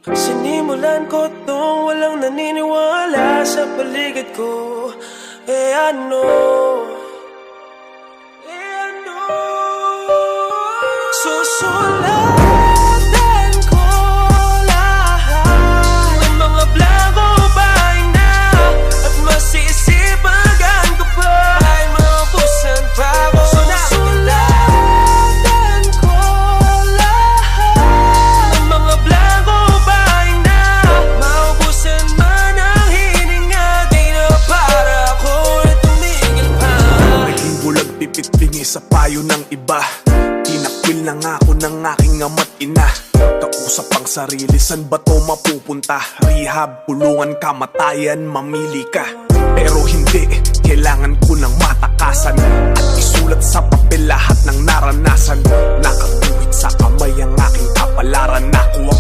Sinimulan ko tong walang naniniwala sa paligid ko. Ano? Susulatan ko lahat ng mga blanco bahay na, at masisipagan ko pa ay maubusan pa ako. Susulatan ko lahat ng mga blanco bahay na, maubusan man ang hininga, di na para ako ay tumigil pa. Naging bulag pipit bingi sa payo ng iba. Tinakwil na nga ako ng aking ama't ina. Kausap ang sarili, san ba to mapupunta? Rehab, pulungan, kamatayan, mamili ka. Pero hindi, kailangan ko ng matakasan at isulat sa papel lahat ng naranasan. Nakaguhit sa kamay ang aking kapalaran. Ako ang